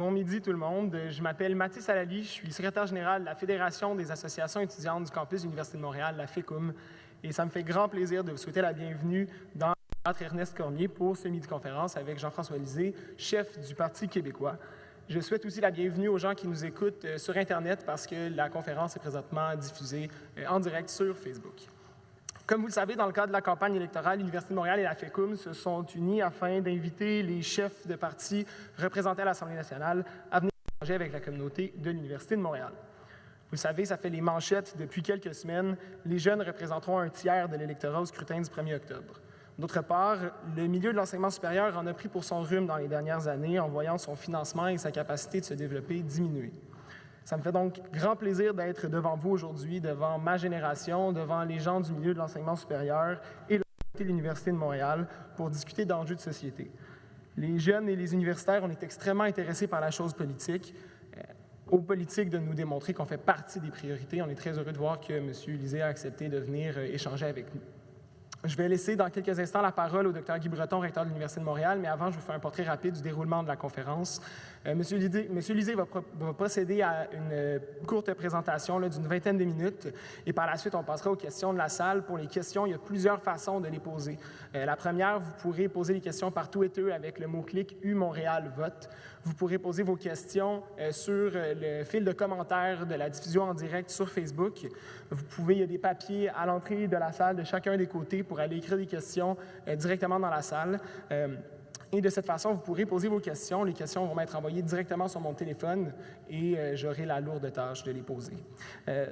Bon midi tout le monde. Je m'appelle Mathis Alali, je suis secrétaire général de la Fédération des associations étudiantes du campus de l'Université de Montréal, la FECUM, et ça me fait grand plaisir de vous souhaiter la bienvenue dans le théâtre Ernest Cormier pour ce midi-conférence avec Jean-François Lisée, chef du Parti québécois. Je souhaite aussi la bienvenue aux gens qui nous écoutent sur Internet parce que la conférence est présentement diffusée en direct sur Facebook. Comme vous le savez, dans le cadre de la campagne électorale, l'Université de Montréal et la FECUM se sont unis afin d'inviter les chefs de partis représentés à l'Assemblée nationale à venir échanger avec la communauté de l'Université de Montréal. Vous le savez, ça fait les manchettes depuis quelques semaines. Les jeunes représenteront un tiers de l'électorat au scrutin du 1er octobre. D'autre part, le milieu de l'enseignement supérieur en a pris pour son rhume dans les dernières années en voyant son financement et sa capacité de se développer diminuer. Ça me fait donc grand plaisir d'être devant vous aujourd'hui, devant ma génération, devant les gens du milieu de l'enseignement supérieur et de l'Université de Montréal pour discuter d'enjeux de société. Les jeunes et les universitaires, on est extrêmement intéressés par la chose politique. Aux politiques de nous démontrer qu'on fait partie des priorités. On est très heureux de voir que M. Lisée a accepté de venir échanger avec nous. Je vais laisser dans quelques instants la parole au Dr Guy Breton, recteur de l'Université de Montréal, mais avant, je vous fais un portrait rapide du déroulement de la conférence. M. Lisée va procéder à une courte présentation d'une vingtaine de minutes et par la suite, on passera aux questions de la salle. Pour les questions, il y a plusieurs façons de les poser. La première, vous pourrez poser les questions par Twitter avec le mot-clic U-Montréal Vote. Vous pourrez poser vos questions sur le fil de commentaires de la diffusion en direct sur Facebook. Il y a des papiers à l'entrée de la salle de chacun des côtés pour aller écrire des questions directement dans la salle. Et de cette façon, vous pourrez poser vos questions. Les questions vont m'être envoyées directement sur mon téléphone et j'aurai la lourde tâche de les poser.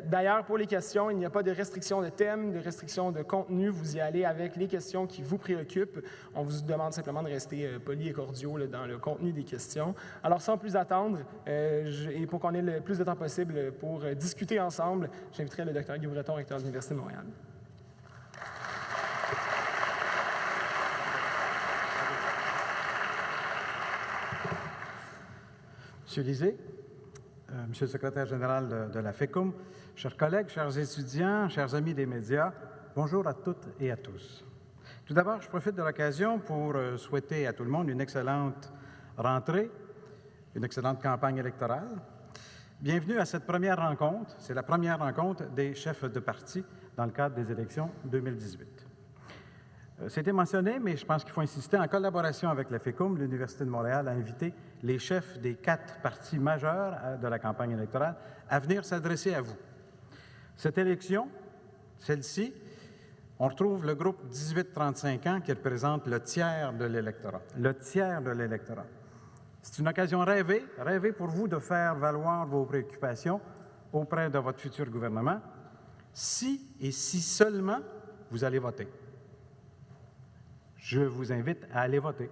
D'ailleurs, pour les questions, il n'y a pas de restriction de thème, de restriction de contenu. Vous y allez avec les questions qui vous préoccupent. On vous demande simplement de rester poli et cordiaux dans le contenu des questions. Alors, sans plus attendre, et pour qu'on ait le plus de temps possible pour discuter ensemble, j'inviterai le Dr Guy Breton, recteur de l'Université de Montréal. Monsieur Lisée, Monsieur le secrétaire général de la FECUM, chers collègues, chers étudiants, chers amis des médias, bonjour à toutes et à tous. Tout d'abord, je profite de l'occasion pour souhaiter à tout le monde une excellente rentrée, une excellente campagne électorale. Bienvenue à cette première rencontre. C'est la première rencontre des chefs de parti dans le cadre des élections 2018. C'était mentionné, mais je pense qu'il faut insister. En collaboration avec la FECUM, l'Université de Montréal a invité les chefs des 4 partis majeurs de la campagne électorale à venir s'adresser à vous. Cette élection, celle-ci, on retrouve le groupe 18-35 ans qui représente le tiers de l'électorat. Le tiers de l'électorat. C'est une occasion rêvée pour vous de faire valoir vos préoccupations auprès de votre futur gouvernement, si et si seulement vous allez voter. Je vous invite à aller voter.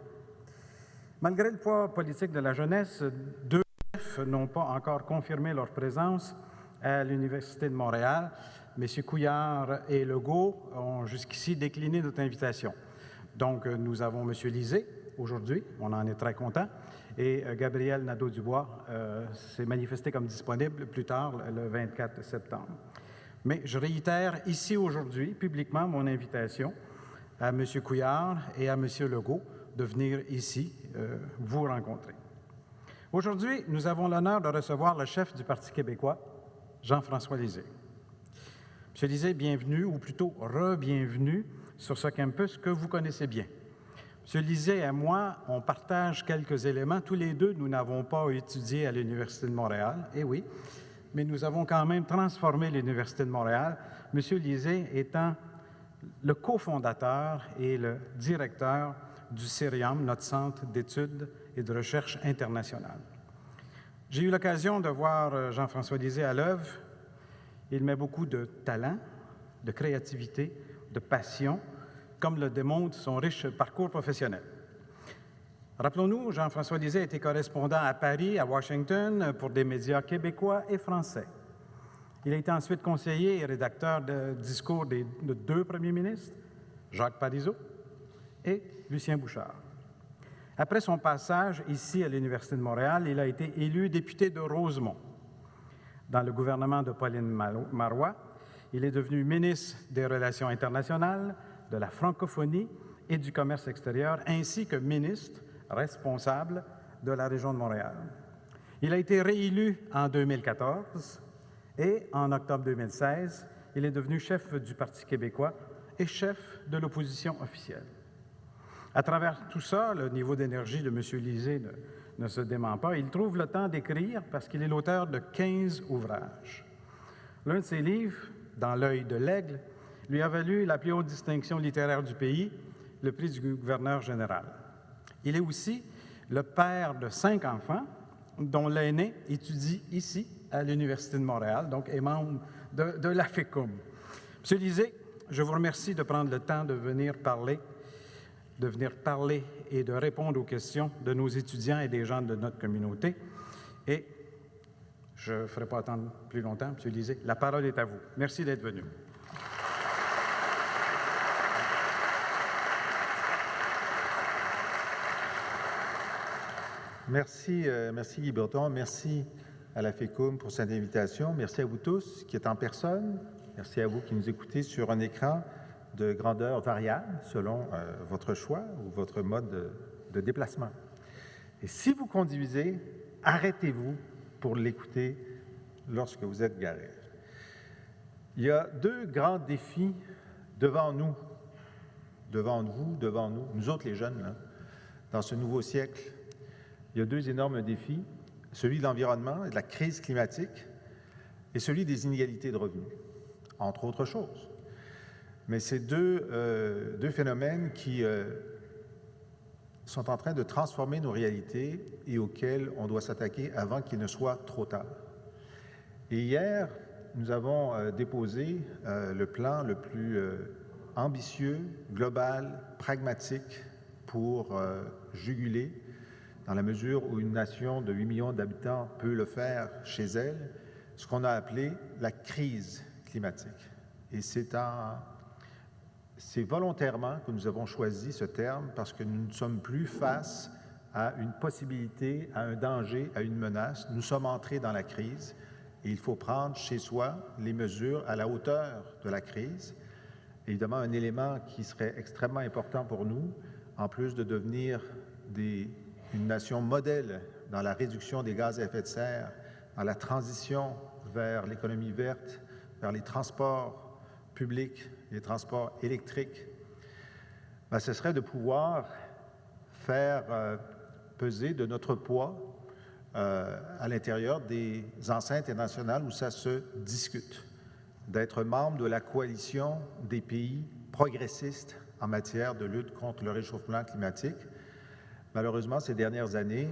Malgré le poids politique de la jeunesse, 2 chefs n'ont pas encore confirmé leur présence à l'Université de Montréal. M. Couillard et Legault ont jusqu'ici décliné notre invitation. Donc, nous avons M. Lisée aujourd'hui, on en est très content, et Gabriel Nadeau-Dubois s'est manifesté comme disponible plus tard, le 24 septembre. Mais je réitère ici aujourd'hui, publiquement, mon invitation à M. Couillard et à M. Legault de venir ici vous rencontrer. Aujourd'hui, nous avons l'honneur de recevoir le chef du Parti québécois, Jean-François Lisée. M. Lisée, bienvenue, ou plutôt re-bienvenue sur ce campus que vous connaissez bien. M. Lisée et moi, on partage quelques éléments. Tous les deux, nous n'avons pas étudié à l'Université de Montréal, eh oui, mais nous avons quand même transformé l'Université de Montréal, M. Lisée étant le cofondateur et le directeur du CIRIAM, notre centre d'études et de recherche internationale. J'ai eu l'occasion de voir Jean-François Lisée à l'œuvre. Il met beaucoup de talent, de créativité, de passion, comme le démontre son riche parcours professionnel. Rappelons-nous, Jean-François Lisée a été correspondant à Paris, à Washington, pour des médias québécois et français. Il a été ensuite conseiller et rédacteur de discours de 2 premiers ministres, Jacques Parizeau et Lucien Bouchard. Après son passage ici à l'Université de Montréal, il a été élu député de Rosemont. Dans le gouvernement de Pauline Marois, il est devenu ministre des Relations internationales, de la francophonie et du commerce extérieur, ainsi que ministre responsable de la région de Montréal. Il a été réélu en 2014 et en octobre 2016, il est devenu chef du Parti québécois et chef de l'opposition officielle. À travers tout ça, le niveau d'énergie de M. Lisée ne se dément pas. Il trouve le temps d'écrire parce qu'il est l'auteur de 15 ouvrages. L'un de ses livres, Dans l'œil de l'aigle, lui a valu la plus haute distinction littéraire du pays, le prix du gouverneur général. Il est aussi le père de 5 enfants, dont l'aîné étudie ici, à l'Université de Montréal, donc est membre de la FECUM. Monsieur Lisée, je vous remercie de prendre le temps de venir parler et de répondre aux questions de nos étudiants et des gens de notre communauté. Et je ne ferai pas attendre plus longtemps, M. Lisée. La parole est à vous. Merci d'être venu. Merci Guy Breton. Merci à la FECUM pour cette invitation. Merci à vous tous qui êtes en personne. Merci à vous qui nous écoutez sur un écran de grandeur variable selon votre choix ou votre mode de déplacement. Et si vous conduisez, arrêtez-vous pour l'écouter lorsque vous êtes garé. Il y a 2 grands défis devant nous, devant vous, devant nous, nous autres les jeunes, là, dans ce nouveau siècle. Il y a 2 énormes défis, celui de l'environnement et de la crise climatique et celui des inégalités de revenus, entre autres choses. Mais c'est deux phénomènes qui sont en train de transformer nos réalités et auxquels on doit s'attaquer avant qu'il ne soit trop tard. Et hier, nous avons déposé le plan le plus ambitieux, global, pragmatique pour juguler, dans la mesure où une nation de 8 millions d'habitants peut le faire chez elle, ce qu'on a appelé la crise climatique. Et c'est volontairement que nous avons choisi ce terme parce que nous ne sommes plus face à une possibilité, à un danger, à une menace. Nous sommes entrés dans la crise et il faut prendre chez soi les mesures à la hauteur de la crise. Évidemment, un élément qui serait extrêmement important pour nous, en plus de devenir une nation modèle dans la réduction des gaz à effet de serre, dans la transition vers l'économie verte, vers les transports publics, les transports électriques, ce serait de pouvoir faire peser de notre poids à l'intérieur des enceintes internationales où ça se discute, d'être membre de la coalition des pays progressistes en matière de lutte contre le réchauffement climatique. Malheureusement, ces dernières années,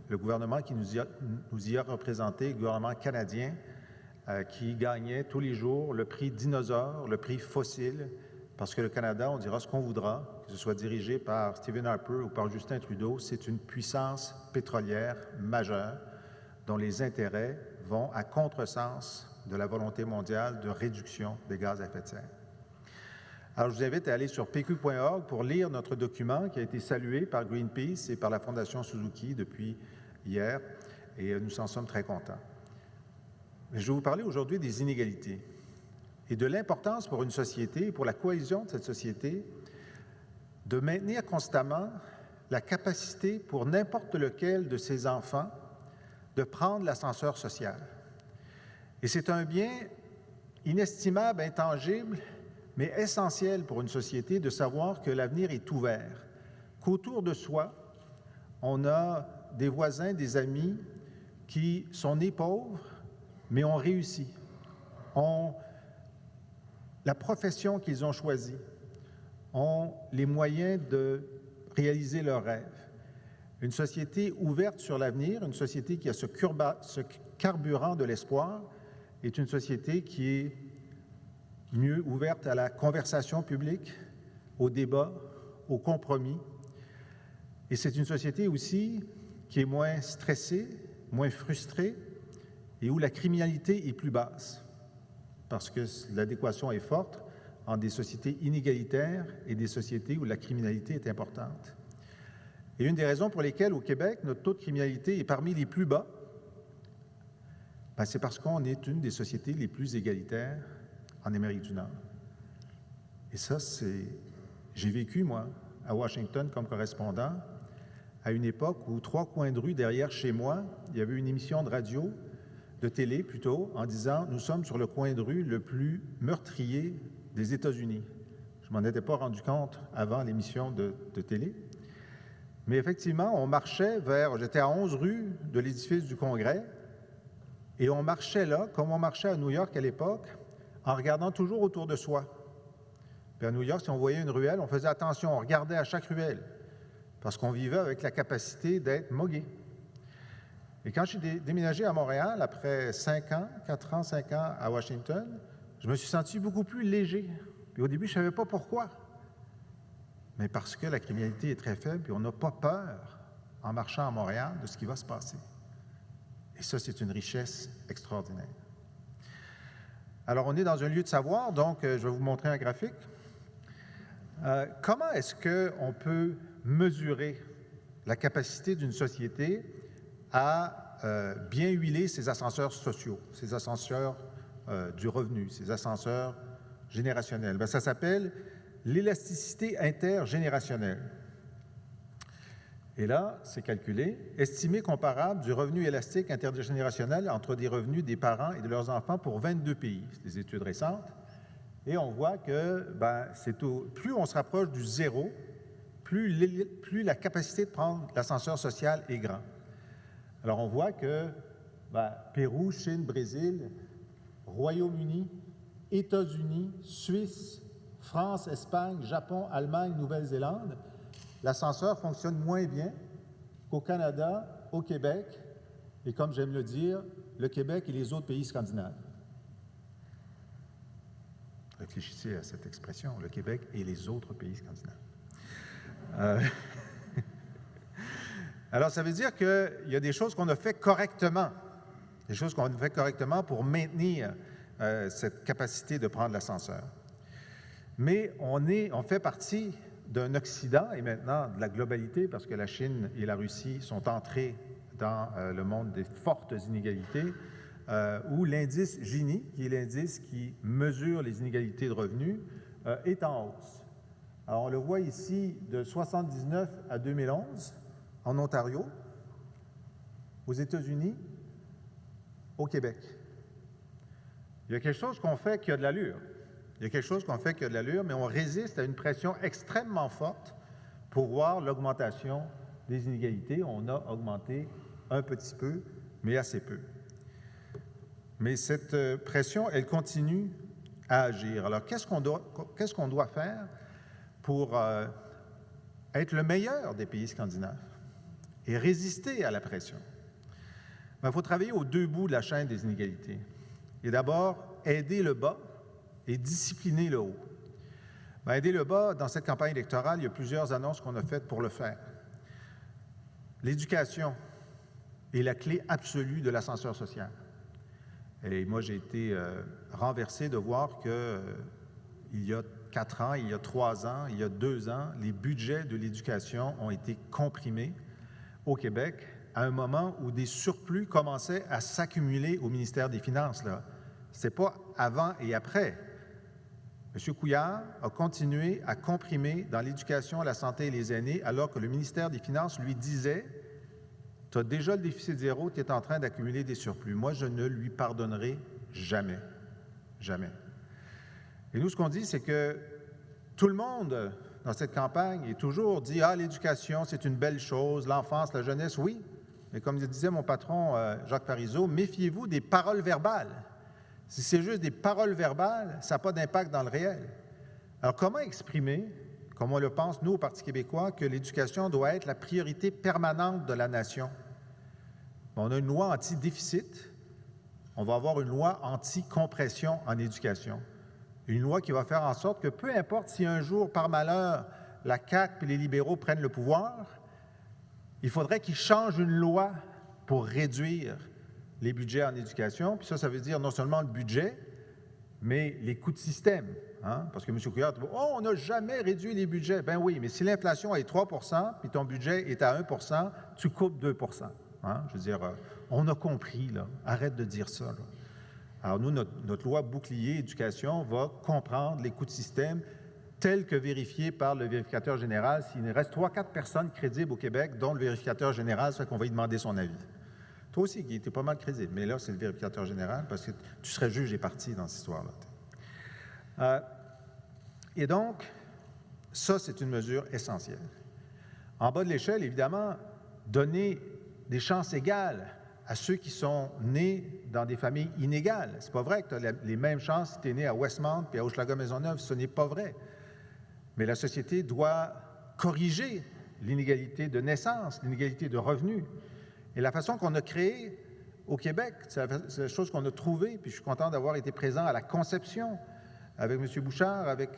le gouvernement qui nous y a représenté, le gouvernement canadien, qui gagnait tous les jours le prix dinosaure, le prix fossile, parce que le Canada, on dira ce qu'on voudra, que ce soit dirigé par Stephen Harper ou par Justin Trudeau, c'est une puissance pétrolière majeure dont les intérêts vont à contresens de la volonté mondiale de réduction des gaz à effet de serre. Alors, je vous invite à aller sur pq.org pour lire notre document qui a été salué par Greenpeace et par la Fondation Suzuki depuis hier, et nous en sommes très contents. Je vais vous parler aujourd'hui des inégalités et de l'importance pour une société et pour la cohésion de cette société de maintenir constamment la capacité pour n'importe lequel de ses enfants de prendre l'ascenseur social. Et c'est un bien inestimable, intangible, mais essentiel pour une société de savoir que l'avenir est ouvert, qu'autour de soi, on a des voisins, des amis qui sont nés pauvres, mais ont réussi, ont la profession qu'ils ont choisie, ont les moyens de réaliser leurs rêves. Une société ouverte sur l'avenir, une société qui a ce carburant de l'espoir, est une société qui est mieux ouverte à la conversation publique, au débat, au compromis. Et c'est une société aussi qui est moins stressée, moins frustrée et où la criminalité est plus basse, parce que l'adéquation est forte entre des sociétés inégalitaires et des sociétés où la criminalité est importante. Et une des raisons pour lesquelles, au Québec, notre taux de criminalité est parmi les plus bas, c'est parce qu'on est une des sociétés les plus égalitaires en Amérique du Nord. Et ça, j'ai vécu, moi, à Washington comme correspondant, à une époque où 3 coins de rue derrière chez moi, il y avait une émission de radio, de télé plutôt, en disant « Nous sommes sur le coin de rue le plus meurtrier des États-Unis ». Je ne m'en étais pas rendu compte avant l'émission de télé. Mais effectivement, on marchait j'étais à 11 rue de l'édifice du Congrès, et on marchait là, comme on marchait à New York à l'époque, en regardant toujours autour de soi. Puis à New York, si on voyait une ruelle, on faisait attention, on regardait à chaque ruelle, parce qu'on vivait avec la capacité d'être mogué. Et quand je suis déménagé à Montréal, après 4 ans, 5 ans à Washington, je me suis senti beaucoup plus léger. Puis au début, je ne savais pas pourquoi. Mais parce que la criminalité est très faible, puis on n'a pas peur, en marchant à Montréal, de ce qui va se passer. Et ça, c'est une richesse extraordinaire. Alors, on est dans un lieu de savoir, donc je vais vous montrer un graphique. Comment est-ce qu'on peut mesurer la capacité d'une société à bien huiler ses ascenseurs sociaux, ses ascenseurs du revenu, ses ascenseurs générationnels? Bien, ça s'appelle l'élasticité intergénérationnelle. Et là, c'est calculé, estimé comparable du revenu élastique intergénérationnel entre des revenus des parents et de leurs enfants pour 22 pays. C'est des études récentes. Et on voit que plus on se rapproche du zéro, plus la capacité de prendre l'ascenseur social est grande. Alors, on voit que Pérou, Chine, Brésil, Royaume-Uni, États-Unis, Suisse, France, Espagne, Japon, Allemagne, Nouvelle-Zélande, l'ascenseur fonctionne moins bien qu'au Canada, au Québec, et comme j'aime le dire, le Québec et les autres pays scandinaves. Réfléchissez à cette expression, le Québec et les autres pays scandinaves. Alors, ça veut dire qu'il y a des choses qu'on a fait correctement, des choses qu'on a fait correctement pour maintenir cette capacité de prendre l'ascenseur. Mais on fait partie d'un Occident et maintenant de la globalité, parce que la Chine et la Russie sont entrés dans le monde des fortes inégalités, où l'indice Gini, qui est l'indice qui mesure les inégalités de revenus, est en hausse. Alors, on le voit ici de 1979 à 2011, en Ontario, aux États-Unis, au Québec. Il y a quelque chose qu'on fait qui a de l'allure. Il y a quelque chose qu'on fait qui a de l'allure, mais on résiste à une pression extrêmement forte pour voir l'augmentation des inégalités. On a augmenté un petit peu, mais assez peu. Mais cette pression, elle continue à agir. Alors, qu'est-ce qu'on doit faire pour être le meilleur des pays scandinaves et résister à la pression? Bien, il faut travailler aux deux bouts de la chaîne des inégalités. Et d'abord, aider le bas et discipliner le haut. Bien, aider le bas, dans cette campagne électorale, il y a plusieurs annonces qu'on a faites pour le faire. L'éducation est la clé absolue de l'ascenseur social. Et moi, j'ai été renversé de voir qu'il y a 4 ans, il y a 3 ans, il y a 2 ans, les budgets de l'éducation ont été comprimés au Québec à un moment où des surplus commençaient à s'accumuler au ministère des Finances. Ce n'est pas avant et après. M. Couillard a continué à comprimer dans l'éducation, la santé et les aînés, alors que le ministère des Finances lui disait « Tu as déjà le déficit zéro, tu es en train d'accumuler des surplus. » Moi, je ne lui pardonnerai jamais. Jamais. Et nous, ce qu'on dit, c'est que tout le monde, dans cette campagne, est toujours dit « Ah, l'éducation, c'est une belle chose, l'enfance, la jeunesse, oui. » Mais comme disait mon patron, Jacques Parizeau, méfiez-vous des paroles verbales. Si c'est juste des paroles verbales, ça n'a pas d'impact dans le réel. Alors, comment exprimer, comme on le pense, nous, au Parti québécois, que l'éducation doit être la priorité permanente de la nation? On a une loi anti-déficit, on va avoir une loi anti-compression en éducation. Une loi qui va faire en sorte que, peu importe si un jour, par malheur, la CAQ et les libéraux prennent le pouvoir, il faudrait qu'ils changent une loi pour réduire les budgets en éducation. Puis ça veut dire non seulement le budget, mais les coûts de système. Hein? Parce que M. Couillard dit « Oh, on n'a jamais réduit les budgets. » Ben oui, mais si l'inflation est 3 % puis ton budget est à 1 % tu coupes 2 %. Hein? Je veux dire, on a compris, là. Arrête de dire ça, là. Alors nous, notre loi bouclier éducation va comprendre les coûts de système tel que vérifié par le vérificateur général. S'il reste 3-4 personnes crédibles au Québec, dont le vérificateur général, ça fait qu'on va lui demander son avis. Toi aussi, Guy, tu es pas mal crédible, mais là, c'est le vérificateur général parce que tu serais juge et partie dans cette histoire-là. Et donc, ça, c'est une mesure essentielle. En bas de l'échelle, évidemment, donner des chances égales à ceux qui sont nés dans des familles inégales. C'est pas vrai que tu as les mêmes chances si tu es né à Westmount puis à Hochelaga-Maisonneuve. Ce n'est pas vrai. Mais la société doit corriger l'inégalité de naissance, l'inégalité de revenus. Et la façon qu'on a créé au Québec, c'est la chose qu'on a trouvée, puis je suis content d'avoir été présent à la conception avec M. Bouchard, avec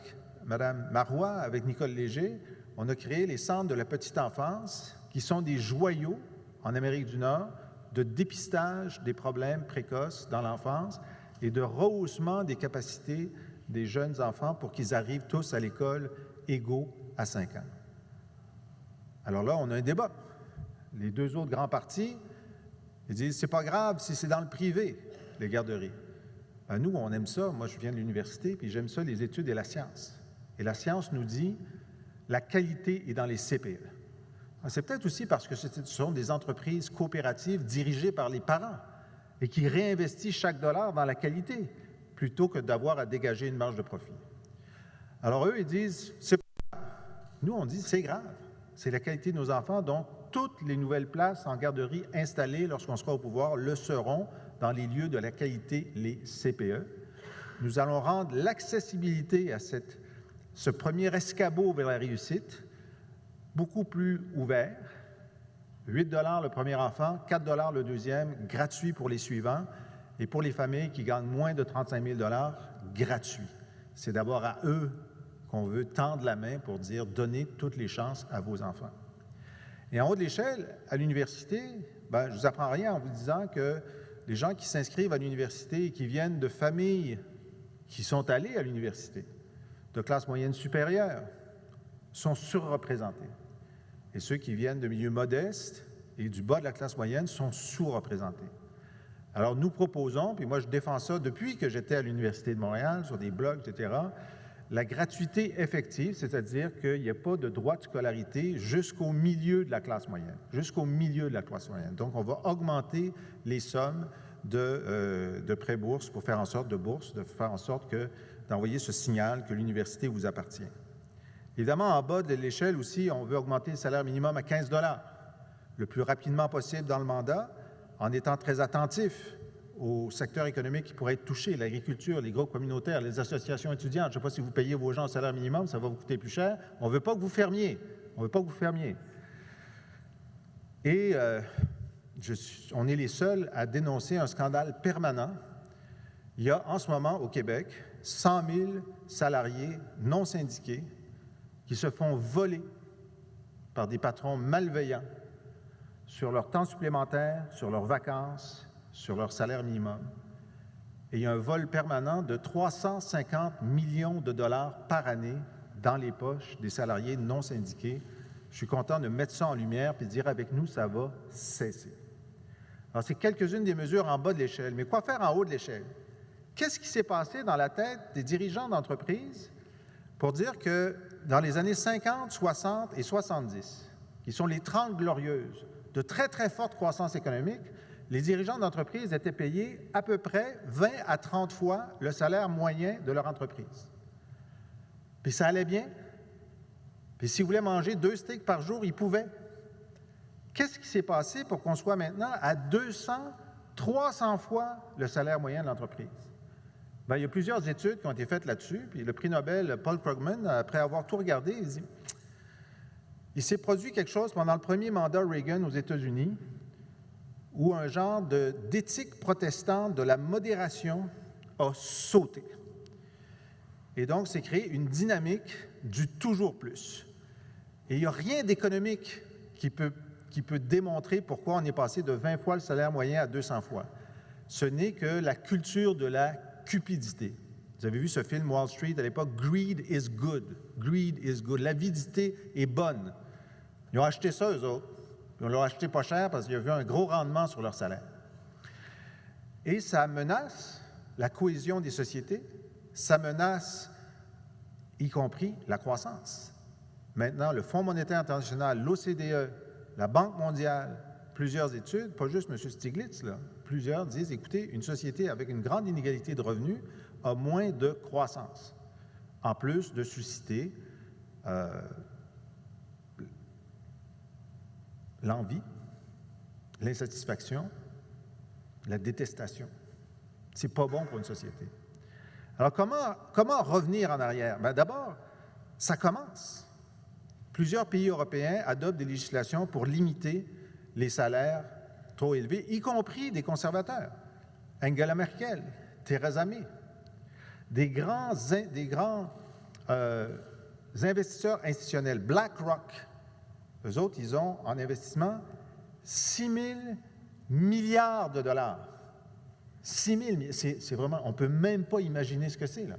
Mme Marois, avec Nicole Léger. On a créé les centres de la petite enfance, qui sont des joyaux en Amérique du Nord de dépistage des problèmes précoces dans l'enfance et de rehaussement des capacités des jeunes enfants pour qu'ils arrivent tous à l'école égaux à 5 ans. Alors là, on a un débat. Les deux autres grands partis, ils disent « c'est pas grave si c'est dans le privé, les garderies ». Ben nous, on aime ça. Moi, je viens de l'université, puis j'aime ça, les études et la science. Et la science nous dit « la qualité est dans les CPE ». C'est peut-être aussi parce que ce sont des entreprises coopératives dirigées par les parents et qui réinvestissent chaque dollar dans la qualité plutôt que d'avoir à dégager une marge de profit. Alors eux, ils disent « c'est pas grave ». Nous, on dit « c'est grave ». C'est la qualité de nos enfants, donc toutes les nouvelles places en garderie installées lorsqu'on sera au pouvoir le seront dans les lieux de la qualité, les CPE. Nous allons rendre l'accessibilité à ce premier escabeau vers la réussite beaucoup plus ouvert. 8 $ le premier enfant, 4 $ le deuxième, gratuit pour les suivants. Et pour les familles qui gagnent moins de 35 000 $ gratuit. C'est d'abord à eux qu'on veut tendre la main pour dire « donnez toutes les chances à vos enfants ». Et en haut de l'échelle, à l'université, je ne vous apprends rien en vous disant que les gens qui s'inscrivent à l'université et qui viennent de familles qui sont allées à l'université, de classe moyenne supérieure, sont surreprésentés. Et ceux qui viennent de milieux modestes et du bas de la classe moyenne sont sous-représentés. Alors, nous proposons, puis moi je défends ça depuis que j'étais à l'Université de Montréal, sur des blogs, etc., la gratuité effective, c'est-à-dire qu'il n'y a pas de droit de scolarité jusqu'au milieu de la classe moyenne, jusqu'au milieu de la classe moyenne. Donc, on va augmenter les sommes de prêts-bourses pour faire en sorte d'envoyer ce signal que l'université vous appartient. Évidemment, en bas de l'échelle aussi, on veut augmenter le salaire minimum à 15 $ le plus rapidement possible dans le mandat, en étant très attentif aux secteurs économiques qui pourraient être touchés, l'agriculture, les groupes communautaires, les associations étudiantes. Je ne sais pas si vous payez vos gens au salaire minimum, ça va vous coûter plus cher. On ne veut pas que vous fermiez. On ne veut pas que vous fermiez. Et on est les seuls à dénoncer un scandale permanent. Il y a en ce moment au Québec 100 000 salariés non syndiqués qui se font voler par des patrons malveillants sur leur temps supplémentaire, sur leurs vacances, sur leur salaire minimum. Et il y a un vol permanent de 350 millions de dollars par année dans les poches des salariés non syndiqués. Je suis content de mettre ça en lumière et de dire avec nous, ça va cesser. Alors, c'est quelques-unes des mesures en bas de l'échelle. Mais quoi faire en haut de l'échelle? Qu'est-ce qui s'est passé dans la tête des dirigeants d'entreprise pour dire que dans les années 50, 60 et 70, qui sont les 30 glorieuses de très, très forte croissance économique, les dirigeants d'entreprise étaient payés à peu près 20 à 30 fois le salaire moyen de leur entreprise. Puis ça allait bien. Puis s'ils voulaient manger 2 steaks par jour, ils pouvaient. Qu'est-ce qui s'est passé pour qu'on soit maintenant à 200, 300 fois le salaire moyen de l'entreprise? Bien, il y a plusieurs études qui ont été faites là-dessus. Puis le prix Nobel, Paul Krugman, après avoir tout regardé, il dit il s'est produit quelque chose pendant le premier mandat Reagan aux États-Unis où un genre d'éthique protestante de la modération a sauté. Et donc, c'est créé une dynamique du toujours plus. Et il n'y a rien d'économique qui peut démontrer pourquoi on est passé de 20 fois le salaire moyen à 200 fois. Ce n'est que la culture de la cupidité. Vous avez vu ce film Wall Street à l'époque, « Greed is good ». Greed is good. L'avidité est bonne. Ils ont acheté ça, eux autres. Ils l'ont acheté pas cher parce qu'il y a eu un gros rendement sur leur salaire. Et ça menace la cohésion des sociétés, ça menace y compris la croissance. Maintenant, le Fonds monétaire international, l'OCDE, la Banque mondiale, plusieurs études, pas juste M. Stiglitz, là, plusieurs disent, écoutez, une société avec une grande inégalité de revenus a moins de croissance, en plus de susciter l'envie, l'insatisfaction, la détestation. C'est pas bon pour une société. Alors, comment revenir en arrière? Bien, d'abord, ça commence. Plusieurs pays européens adoptent des législations pour limiter les salaires trop élevés, y compris des conservateurs. Angela Merkel, Theresa May. Des grands investisseurs institutionnels, BlackRock, eux autres, ils ont en investissement 6 000 milliards de dollars. 6 000, c'est vraiment, on ne peut même pas imaginer ce que c'est, là.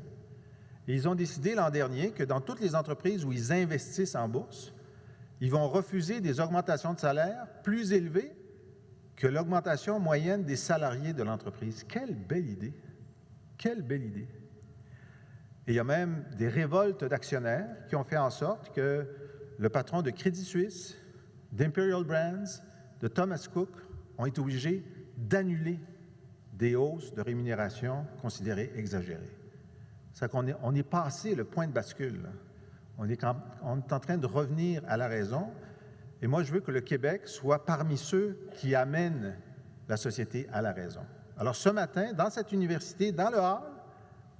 Et ils ont décidé l'an dernier que dans toutes les entreprises où ils investissent en bourse, ils vont refuser des augmentations de salaire plus élevées que l'augmentation moyenne des salariés de l'entreprise. Quelle belle idée! Quelle belle idée! Et il y a même des révoltes d'actionnaires qui ont fait en sorte que le patron de Crédit Suisse, d'Imperial Brands, de Thomas Cook ont été obligés d'annuler des hausses de rémunération considérées exagérées. C'est qu'on est passé le point de bascule. On est en train de revenir à la raison. Et moi, je veux que le Québec soit parmi ceux qui amènent la société à la raison. Alors, ce matin, dans cette université, dans le hall,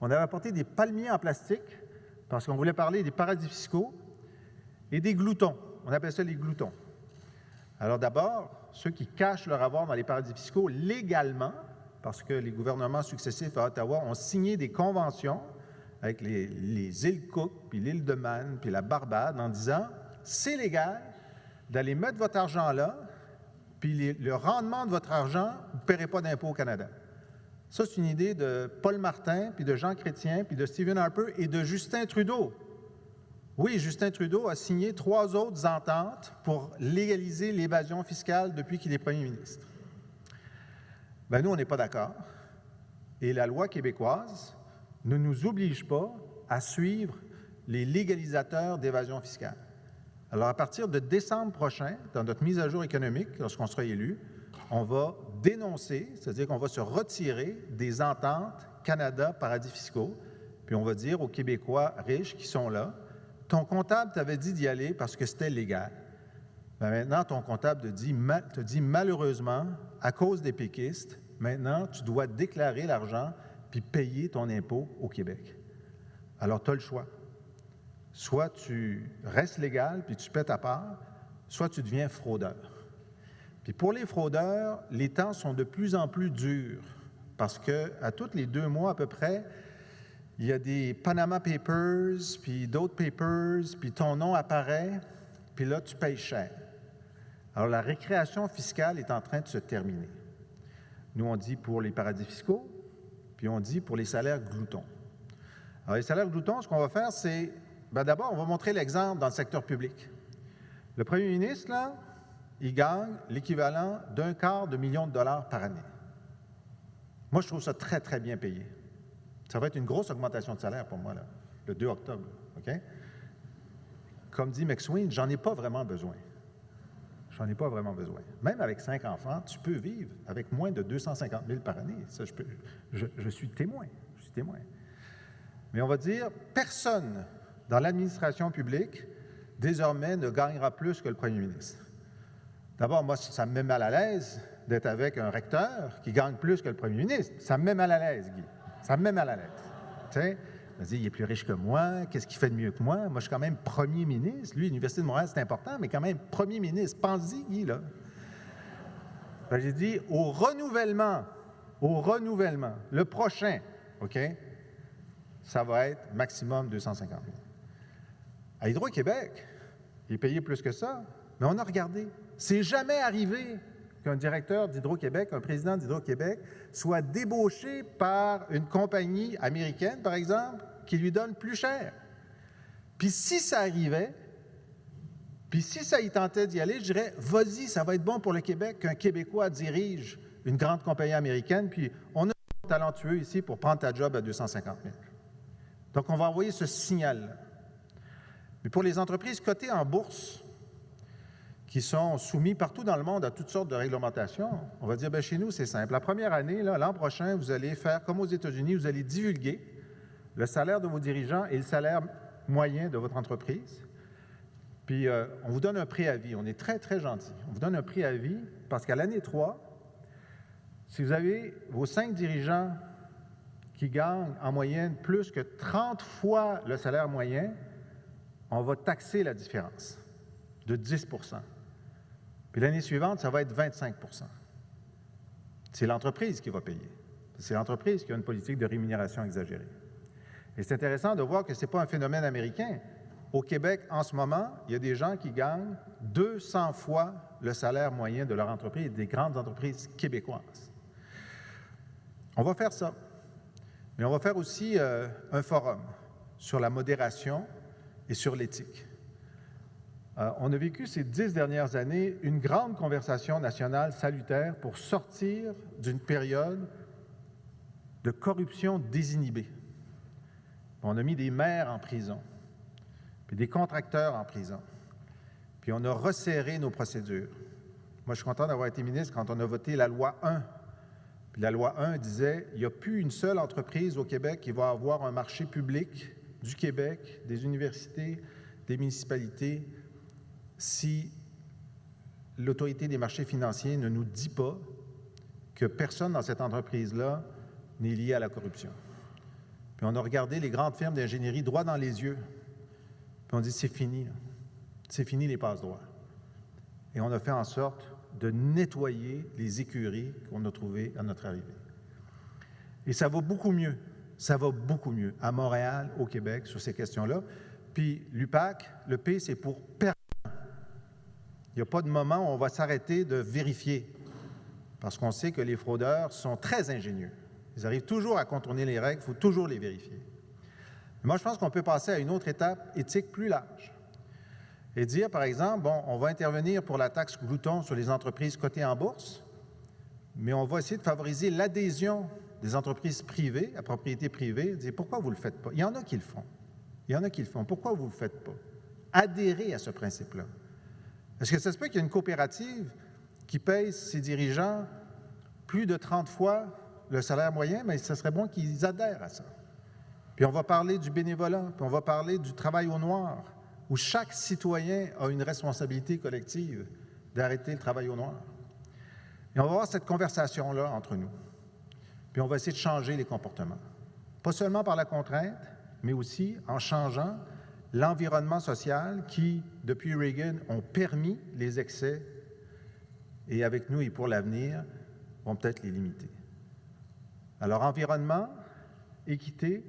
on avait apporté des palmiers en plastique parce qu'on voulait parler des paradis fiscaux et des gloutons. On appelle ça les gloutons. Alors d'abord, ceux qui cachent leur avoir dans les paradis fiscaux légalement, parce que les gouvernements successifs à Ottawa ont signé des conventions avec les îles Cook, puis l'île de Man, puis la Barbade, en disant « c'est légal d'aller mettre votre argent là, puis le rendement de votre argent, vous ne paierez pas d'impôt au Canada. » Ça, c'est une idée de Paul Martin, puis de Jean Chrétien, puis de Stephen Harper et de Justin Trudeau. Oui, Justin Trudeau a signé 3 autres ententes pour légaliser l'évasion fiscale depuis qu'il est premier ministre. Bien, nous, on n'est pas d'accord. Et la loi québécoise ne nous oblige pas à suivre les légalisateurs d'évasion fiscale. Alors, à partir de décembre prochain, dans notre mise à jour économique, lorsqu'on sera élu, on va dénoncer, c'est-à-dire qu'on va se retirer des ententes Canada-paradis fiscaux, puis on va dire aux Québécois riches qui sont là, ton comptable t'avait dit d'y aller parce que c'était légal. Bien, maintenant, ton comptable te dit malheureusement, à cause des péquistes, maintenant, tu dois déclarer l'argent puis payer ton impôt au Québec. Alors, tu as le choix. Soit tu restes légal puis tu paies ta part, soit tu deviens fraudeur. Puis pour les fraudeurs, les temps sont de plus en plus durs parce qu'à tous les 2 mois à peu près, il y a des Panama Papers, puis d'autres papers, puis ton nom apparaît, puis là, tu payes cher. Alors, la récréation fiscale est en train de se terminer. Nous, on dit pour les paradis fiscaux, puis on dit pour les salaires gloutons. Alors, les salaires gloutons, ce qu'on va faire, c'est, d'abord, on va montrer l'exemple dans le secteur public. Le premier ministre, là, il gagne l'équivalent d'1/4 de million de dollars par année. Moi, je trouve ça très, très bien payé. Ça va être une grosse augmentation de salaire pour moi, là, le 2 octobre. OK? Comme dit McSween, j'en ai pas vraiment besoin. J'en ai pas vraiment besoin. Même avec 5 enfants, tu peux vivre avec moins de 250 000 par année. Ça, je suis témoin. Je suis témoin. Mais on va dire, personne dans l'administration publique, désormais, ne gagnera plus que le premier ministre. D'abord, moi, ça me met mal à l'aise d'être avec un recteur qui gagne plus que le premier ministre. Ça me met mal à l'aise, Guy. Ça me met mal à l'aise. Tu sais, on dit, il est plus riche que moi, qu'est-ce qu'il fait de mieux que moi? Moi, je suis quand même premier ministre. Lui, l'Université de Montréal, c'est important, mais quand même premier ministre. Pense-y, Guy, là. Ben, j'ai dit, au renouvellement, le prochain, OK, ça va être maximum 250 000. À Hydro-Québec, il est payé plus que ça, mais on a regardé. C'est jamais arrivé qu'un directeur d'Hydro-Québec, un président d'Hydro-Québec, soit débauché par une compagnie américaine, par exemple, qui lui donne plus cher. Puis si ça arrivait, puis si ça y tentait d'y aller, je dirais, vas-y, ça va être bon pour le Québec qu'un Québécois dirige une grande compagnie américaine, puis on a un talentueux ici pour prendre ta job à 250 000. Donc, on va envoyer ce signal-là. Mais pour les entreprises cotées en bourse, qui sont soumises partout dans le monde à toutes sortes de réglementations, on va dire, bien, chez nous, c'est simple. La première année, l'an prochain, vous allez faire comme aux États-Unis, vous allez divulguer le salaire de vos dirigeants et le salaire moyen de votre entreprise. Puis, on vous donne un préavis. On est très, très gentil. On vous donne un préavis parce qu'à l'année 3, si vous avez vos 5 dirigeants qui gagnent en moyenne plus que 30 fois le salaire moyen, on va taxer la différence de 10 %. Puis l'année suivante, ça va être 25 %. C'est l'entreprise qui va payer. C'est l'entreprise qui a une politique de rémunération exagérée. Et c'est intéressant de voir que ce n'est pas un phénomène américain. Au Québec, en ce moment, il y a des gens qui gagnent 200 fois le salaire moyen de leur entreprise, des grandes entreprises québécoises. On va faire ça. Mais on va faire aussi un forum sur la modération et sur l'éthique. On a vécu ces 10 dernières années une grande conversation nationale salutaire pour sortir d'une période de corruption désinhibée. On a mis des maires en prison, puis des contracteurs en prison, puis on a resserré nos procédures. Moi, je suis content d'avoir été ministre quand on a voté la loi 1. Puis la loi 1 disait il n'y a plus une seule entreprise au Québec qui va avoir un marché public du Québec, des universités, des municipalités, si l'Autorité des marchés financiers ne nous dit pas que personne dans cette entreprise-là n'est lié à la corruption. Puis on a regardé les grandes firmes d'ingénierie droit dans les yeux, puis on dit c'est fini, là. C'est fini les passe-droits. Et on a fait en sorte de nettoyer les écuries qu'on a trouvées à notre arrivée. Et ça va beaucoup mieux à Montréal, au Québec, sur ces questions-là. Puis l'UPAC, le P, c'est pour permanent. Il n'y a pas de moment où on va s'arrêter de vérifier, parce qu'on sait que les fraudeurs sont très ingénieux. Ils arrivent toujours à contourner les règles, il faut toujours les vérifier. Mais moi, je pense qu'on peut passer à une autre étape éthique plus large et dire, par exemple, bon, on va intervenir pour la taxe glouton sur les entreprises cotées en bourse, mais on va essayer de favoriser l'adhésion des entreprises privées, à propriété privée, dire pourquoi vous ne le faites pas? Il y en a qui le font. Pourquoi vous ne le faites pas? Adhérez à ce principe-là. Est-ce que ça se peut qu'il y ait une coopérative qui paye ses dirigeants plus de 30 fois le salaire moyen? Mais ce serait bon qu'ils adhèrent à ça. Puis on va parler du bénévolat, puis on va parler du travail au noir, où chaque citoyen a une responsabilité collective d'arrêter le travail au noir. Et on va avoir cette conversation-là entre nous. Puis on va essayer de changer les comportements. Pas seulement par la contrainte, mais aussi en changeant l'environnement social qui, depuis Reagan, ont permis les excès et avec nous et pour l'avenir, vont peut-être les limiter. Alors, environnement, équité,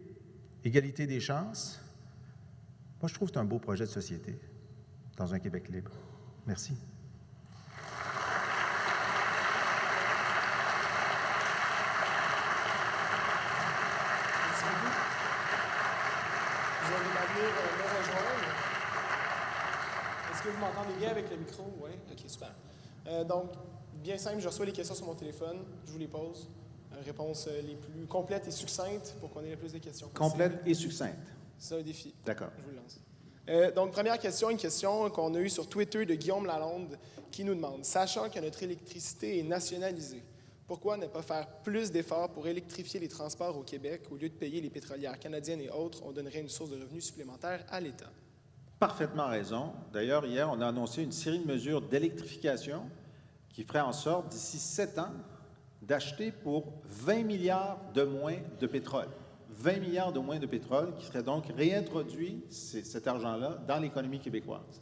égalité des chances, moi, je trouve que c'est un beau projet de société dans un Québec libre. Merci. Vous allez venir me rejoindre. Est-ce que vous m'entendez bien avec le micro? Oui? OK, super. Donc, bien simple, je reçois les questions sur mon téléphone, je vous les pose. Réponses les plus complètes et succinctes pour qu'on ait le plus de questions possible. Complète et succincte. C'est un défi. D'accord. Je vous le lance. Donc, première question, une question qu'on a eue sur Twitter de Guillaume Lalonde qui nous demande, sachant que notre électricité est nationalisée, pourquoi ne pas faire plus d'efforts pour électrifier les transports au Québec au lieu de payer les pétrolières canadiennes et autres? On donnerait une source de revenus supplémentaire à l'État. Parfaitement raison. D'ailleurs, hier, on a annoncé une série de mesures d'électrification qui ferait en sorte, d'ici 7 ans, d'acheter pour 20 milliards de moins de pétrole. 20 milliards de moins de pétrole qui serait donc réintroduit, cet argent-là, dans l'économie québécoise.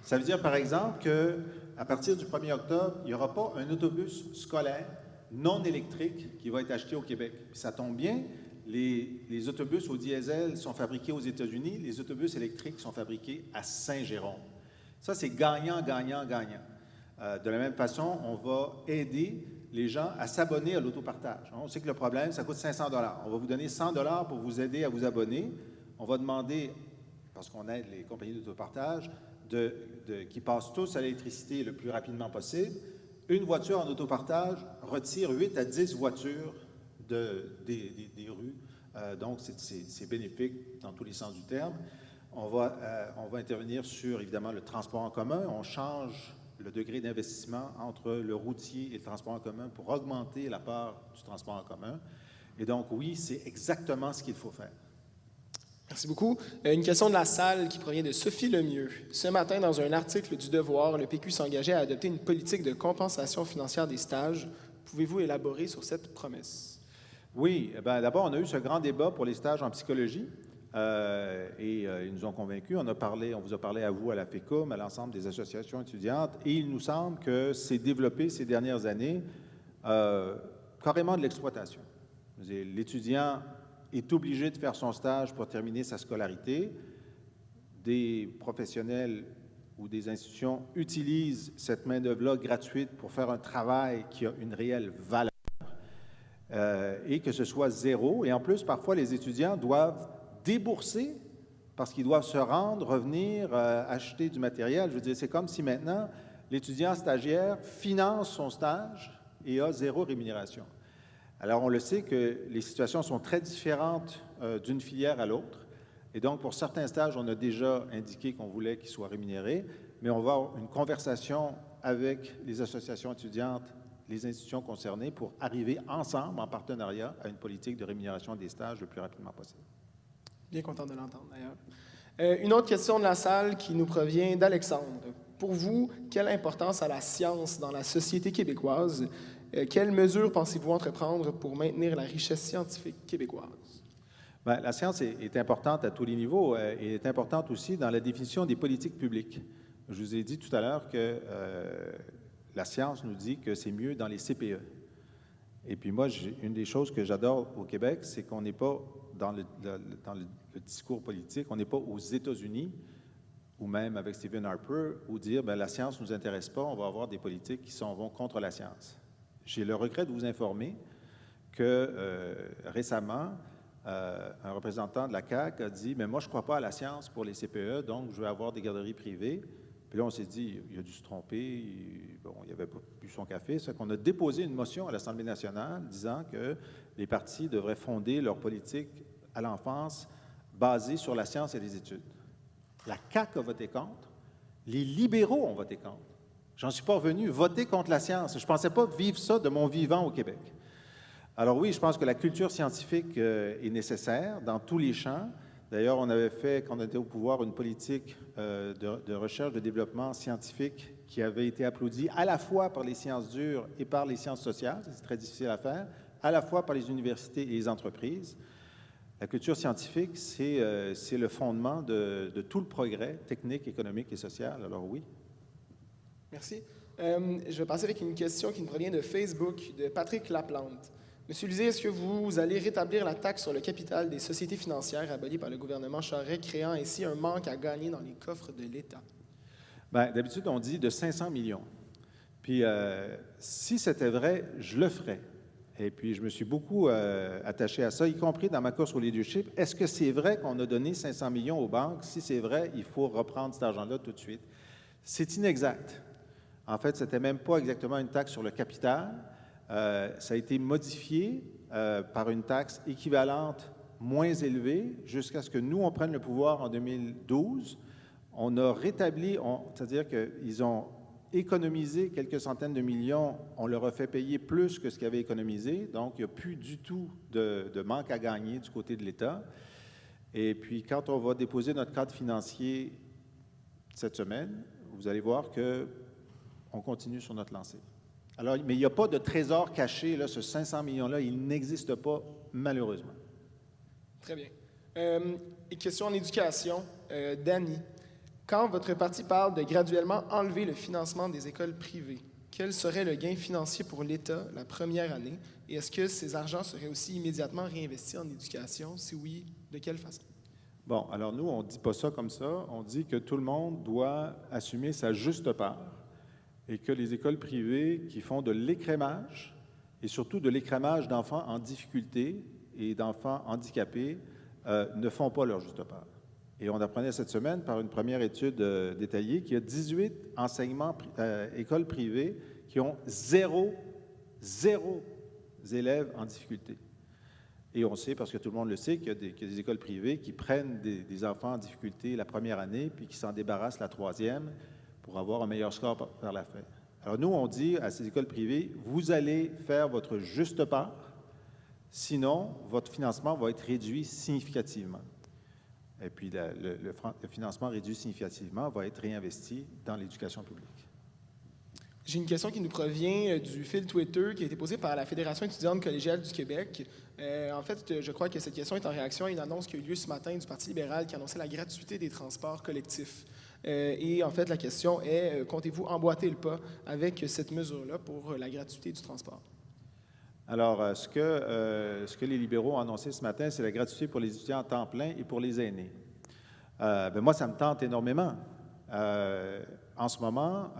Ça veut dire, par exemple, qu'à partir du 1er octobre, il n'y aura pas un autobus scolaire non électrique qui va être acheté au Québec. Puis ça tombe bien, les autobus au diesel sont fabriqués aux États-Unis, les autobus électriques sont fabriqués à Saint-Jérôme. Ça, c'est gagnant, gagnant, gagnant. De la même façon, on va aider les gens à s'abonner à l'autopartage. On sait que le problème, ça coûte 500 $. On va vous donner 100 $ pour vous aider à vous abonner. On va demander, parce qu'on aide les compagnies d'autopartage, qui passent tous à l'électricité le plus rapidement possible. Une voiture en autopartage retire 8 à 10 voitures des rues. Donc, c'est bénéfique dans tous les sens du terme. On va intervenir sur, évidemment, le transport en commun. On change le degré d'investissement entre le routier et le transport en commun pour augmenter la part du transport en commun. Et donc, oui, c'est exactement ce qu'il faut faire. Merci beaucoup. Une question de la salle qui provient de Sophie Lemieux. Ce matin, dans un article du Devoir, le PQ s'engageait à adopter une politique de compensation financière des stages. Pouvez-vous élaborer sur cette promesse? Oui, d'abord, on a eu ce grand débat pour les stages en psychologie et ils nous ont convaincus. On vous a parlé à vous, à la FECUM, à l'ensemble des associations étudiantes et il nous semble que c'est développé ces dernières années carrément de l'exploitation. L'étudiant est obligé de faire son stage pour terminer sa scolarité. Des professionnels ou des institutions utilisent cette main-d'œuvre-là gratuite pour faire un travail qui a une réelle valeur et que ce soit zéro. Et en plus, parfois, les étudiants doivent débourser parce qu'ils doivent se rendre, revenir, acheter du matériel. Je veux dire, c'est comme si maintenant, l'étudiant stagiaire finance son stage et a zéro rémunération. Alors, on le sait que les situations sont très différentes d'une filière à l'autre. Et donc, pour certains stages, on a déjà indiqué qu'on voulait qu'ils soient rémunérés, mais on va avoir une conversation avec les associations étudiantes, les institutions concernées, pour arriver ensemble, en partenariat, à une politique de rémunération des stages le plus rapidement possible. Bien content de l'entendre, d'ailleurs. Une autre question de la salle qui nous provient d'Alexandre. Pour vous, quelle importance a la science dans la société québécoise? Quelles mesures pensez-vous entreprendre pour maintenir la richesse scientifique québécoise? Bien, la science est importante à tous les niveaux et est importante aussi dans la définition des politiques publiques. Je vous ai dit tout à l'heure que la science nous dit que c'est mieux dans les CPE. Et puis moi, une des choses que j'adore au Québec, c'est qu'on n'est pas dans le discours politique, on n'est pas aux États-Unis, ou même avec Stephen Harper, où dire bien, la science ne nous intéresse pas, on va avoir des politiques qui s'en vont contre la science. J'ai le regret de vous informer que récemment, un représentant de la CAQ a dit « Mais moi, je ne crois pas à la science pour les CPE, donc je vais avoir des garderies privées. » Puis là, on s'est dit « Il a dû se tromper, il n'avait pas bu son café. » C'est qu'on a déposé une motion à l'Assemblée nationale disant que les partis devraient fonder leur politique à l'enfance basée sur la science et les études. La CAQ a voté contre. Les libéraux ont voté contre. J'en suis pas revenu voter contre la science. Je ne pensais pas vivre ça de mon vivant au Québec. Alors oui, je pense que la culture scientifique est nécessaire dans tous les champs. D'ailleurs, on avait fait, quand on était au pouvoir, une politique de recherche, de développement scientifique qui avait été applaudie à la fois par les sciences dures et par les sciences sociales, c'est très difficile à faire, à la fois par les universités et les entreprises. La culture scientifique, c'est le fondement de tout le progrès technique, économique et social. Alors oui. Merci. Je vais passer avec une question qui nous provient de Facebook, de Patrick Laplante. Monsieur Lisée, est-ce que vous allez rétablir la taxe sur le capital des sociétés financières abolie par le gouvernement Charest, créant ainsi un manque à gagner dans les coffres de l'État? Bien, d'habitude, on dit de 500 millions. Puis, si c'était vrai, je le ferais. Et puis, je me suis beaucoup attaché à ça, y compris dans ma course au leadership. Est-ce que c'est vrai qu'on a donné 500 millions aux banques? Si c'est vrai, il faut reprendre cet argent-là tout de suite. C'est inexact. En fait, ce n'était même pas exactement une taxe sur le capital. Ça a été modifié par une taxe équivalente moins élevée jusqu'à ce que nous, on prenne le pouvoir en 2012. On a rétabli, c'est-à-dire qu'ils ont économisé quelques centaines de millions, on leur a fait payer plus que ce qu'ils avaient économisé, donc il n'y a plus du tout de manque à gagner du côté de l'État. Et puis, quand on va déposer notre cadre financier cette semaine, vous allez voir qu'on continue sur notre lancée. Alors, mais il n'y a pas de trésor caché, là, ce 500 millions-là, il n'existe pas, malheureusement. Très bien. Et question en éducation, Dany. Quand votre parti parle de graduellement enlever le financement des écoles privées, quel serait le gain financier pour l'État la première année? Et est-ce que ces argents seraient aussi immédiatement réinvestis en éducation? Si oui, de quelle façon? Bon, alors nous, on ne dit pas ça comme ça. On dit que tout le monde doit assumer sa juste part et que les écoles privées qui font de l'écrémage, et surtout de l'écrémage d'enfants en difficulté et d'enfants handicapés, ne font pas leur juste part. Et on apprenait cette semaine par une première étude détaillée qu'il y a 18 écoles privées qui ont zéro élève en difficulté. Et on sait, parce que tout le monde le sait, qu'il y a des écoles privées qui prennent des enfants en difficulté la première année, puis qui s'en débarrassent la troisième pour avoir un meilleur score vers la fin. Alors nous, on dit à ces écoles privées, vous allez faire votre juste part, sinon votre financement va être réduit significativement. Et puis le financement réduit significativement va être réinvesti dans l'éducation publique. J'ai une question qui nous provient du fil Twitter qui a été posée par la Fédération étudiante collégiale du Québec. En fait, je crois que cette question est en réaction à une annonce qui a eu lieu ce matin du Parti libéral qui annonçait la gratuité des transports collectifs. Et en fait, la question est, comptez-vous emboîter le pas avec cette mesure-là pour la gratuité du transport? Alors, ce que les libéraux ont annoncé ce matin, c'est la gratuité pour les étudiants à temps plein et pour les aînés. Moi, ça me tente énormément. En ce moment,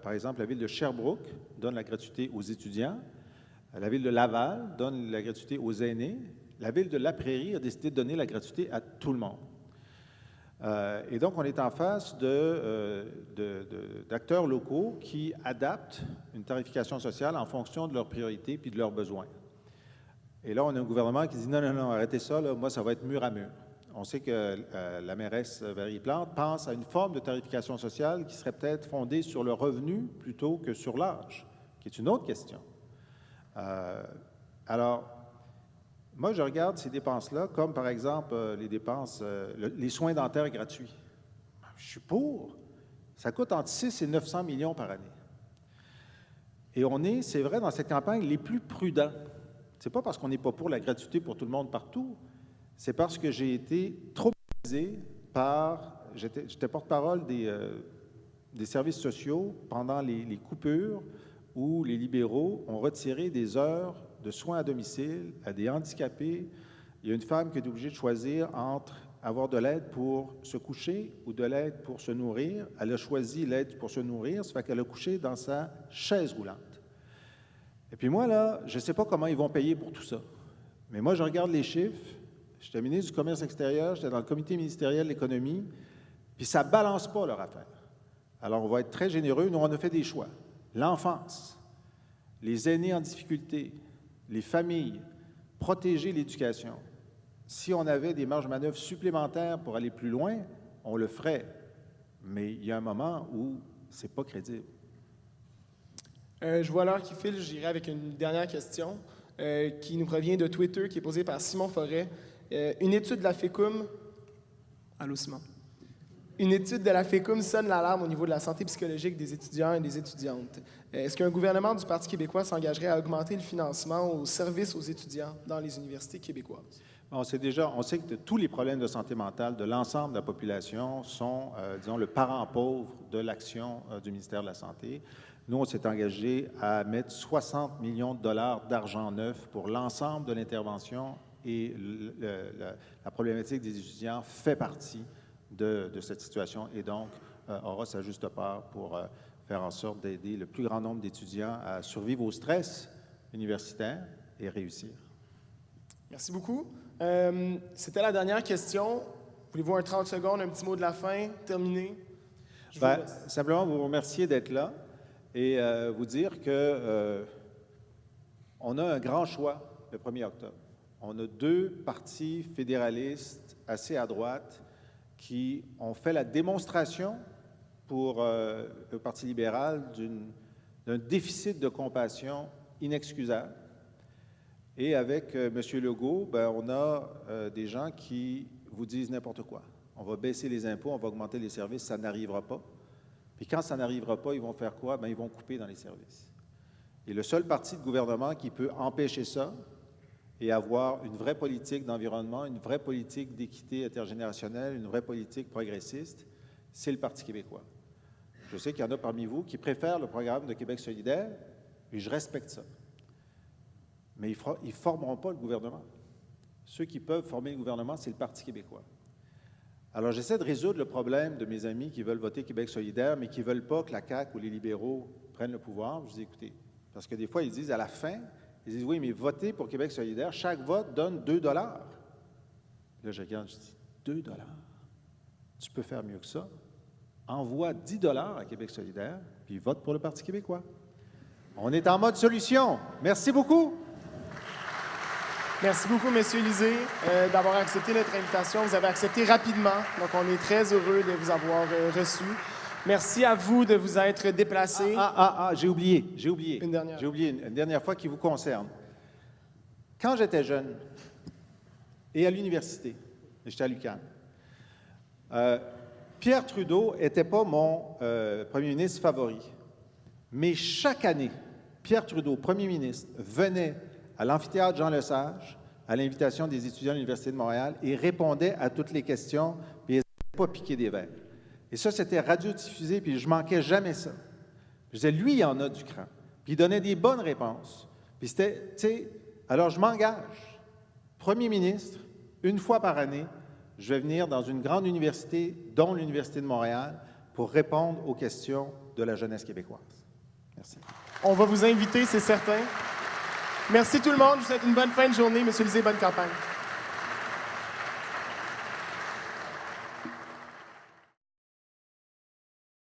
par exemple, la ville de Sherbrooke donne la gratuité aux étudiants. La ville de Laval donne la gratuité aux aînés. La ville de La Prairie a décidé de donner la gratuité à tout le monde. Et donc, on est en face d'acteurs locaux qui adaptent une tarification sociale en fonction de leurs priorités puis de leurs besoins. Et là, on a un gouvernement qui dit non, non, non, arrêtez ça, là, moi, ça va être mur à mur. On sait que la mairesse Valérie Plante pense à une forme de tarification sociale qui serait peut-être fondée sur le revenu plutôt que sur l'âge, qui est une autre question. Alors, moi, je regarde ces dépenses-là comme, par exemple, les dépenses, les soins dentaires gratuits. Je suis pour. Ça coûte entre 6 et 900 millions par année. Et on est, c'est vrai, dans cette campagne, les plus prudents. C'est pas parce qu'on n'est pas pour la gratuité pour tout le monde partout, c'est parce que j'ai été traumatisé par... J'étais porte-parole des services sociaux pendant les coupures où les libéraux ont retiré des heures de soins à domicile à des handicapés. Il y a une femme qui est obligée de choisir entre avoir de l'aide pour se coucher ou de l'aide pour se nourrir. Elle a choisi l'aide pour se nourrir, ça fait qu'elle a couché dans sa chaise roulante. Et puis moi, là, je ne sais pas comment ils vont payer pour tout ça. Mais moi, je regarde les chiffres. J'étais ministre du Commerce extérieur, j'étais dans le comité ministériel de l'économie, puis ça ne balance pas leur affaire. Alors, on va être très généreux. Nous, on a fait des choix. L'enfance, les aînés en difficulté, les familles, protéger l'éducation. Si on avait des marges de manœuvre supplémentaires pour aller plus loin, on le ferait. Mais il y a un moment où ce n'est pas crédible. Je vois l'heure qui file, j'irai avec une dernière question qui nous provient de Twitter, qui est posée par Simon Forêt. Une étude de la FECUM... Allô, Simon? Une étude de la FECUM sonne l'alarme au niveau de la santé psychologique des étudiants et des étudiantes. Est-ce qu'un gouvernement du Parti québécois s'engagerait à augmenter le financement aux services aux étudiants dans les universités québécoises? On sait que tous les problèmes de santé mentale de l'ensemble de la population sont, disons, le parent pauvre de l'action du ministère de la Santé. Nous, on s'est engagé à mettre 60 millions de dollars d'argent neuf pour l'ensemble de l'intervention et la problématique des étudiants fait partie de cette situation et donc aura sa juste part pour faire en sorte d'aider le plus grand nombre d'étudiants à survivre au stress universitaire et réussir. Merci beaucoup. C'était la dernière question. Voulez-vous un 30 secondes, un petit mot de la fin, terminé? Simplement vous remercier d'être là et vous dire que on a un grand choix le 1er octobre. On a 2 partis fédéralistes assez à droite qui ont fait la démonstration pour le Parti libéral d'un déficit de compassion inexcusable. Et avec M. Legault, on a des gens qui vous disent n'importe quoi. On va baisser les impôts, on va augmenter les services, ça n'arrivera pas. Puis quand ça n'arrivera pas, ils vont faire quoi? Ils vont couper dans les services. Et le seul parti de gouvernement qui peut empêcher ça et avoir une vraie politique d'environnement, une vraie politique d'équité intergénérationnelle, une vraie politique progressiste, c'est le Parti québécois. Je sais qu'il y en a parmi vous qui préfèrent le programme de Québec solidaire, et je respecte ça. Mais ils ne formeront pas le gouvernement. Ceux qui peuvent former le gouvernement, c'est le Parti québécois. Alors, j'essaie de résoudre le problème de mes amis qui veulent voter Québec solidaire, mais qui ne veulent pas que la CAQ ou les libéraux prennent le pouvoir. Je dis, écoutez, parce que des fois, ils disent à la fin, ils disent, oui, mais votez pour Québec solidaire, chaque vote donne 2 $. Là, je regarde, je dis, 2 $? Tu peux faire mieux que ça. Envoie 10 $ à Québec solidaire, puis vote pour le Parti québécois. On est en mode solution. Merci beaucoup. Merci beaucoup, M. Lisée, d'avoir accepté notre invitation. Vous avez accepté rapidement, donc on est très heureux de vous avoir reçu. Merci à vous de vous être déplacé. J'ai oublié. Une dernière. J'ai oublié une dernière fois qui vous concerne. Quand j'étais jeune et à l'université, j'étais à l'UQAM, Pierre Trudeau n'était pas mon premier ministre favori. Mais chaque année, Pierre Trudeau, premier ministre, venait à l'amphithéâtre Jean-Lesage, à l'invitation des étudiants de l'Université de Montréal, et répondait à toutes les questions, puis il n'était pas piqué des verres. Et ça, c'était radiodiffusé, puis je manquais jamais ça. Je disais, lui, il en a du cran. Puis il donnait des bonnes réponses. Puis c'était, tu sais, alors je m'engage. Premier ministre, une fois par année, je vais venir dans une grande université, dont l'Université de Montréal, pour répondre aux questions de la jeunesse québécoise. Merci. On va vous inviter, c'est certain. Merci tout le monde. Je vous souhaite une bonne fin de journée. M. Lisée, bonne campagne.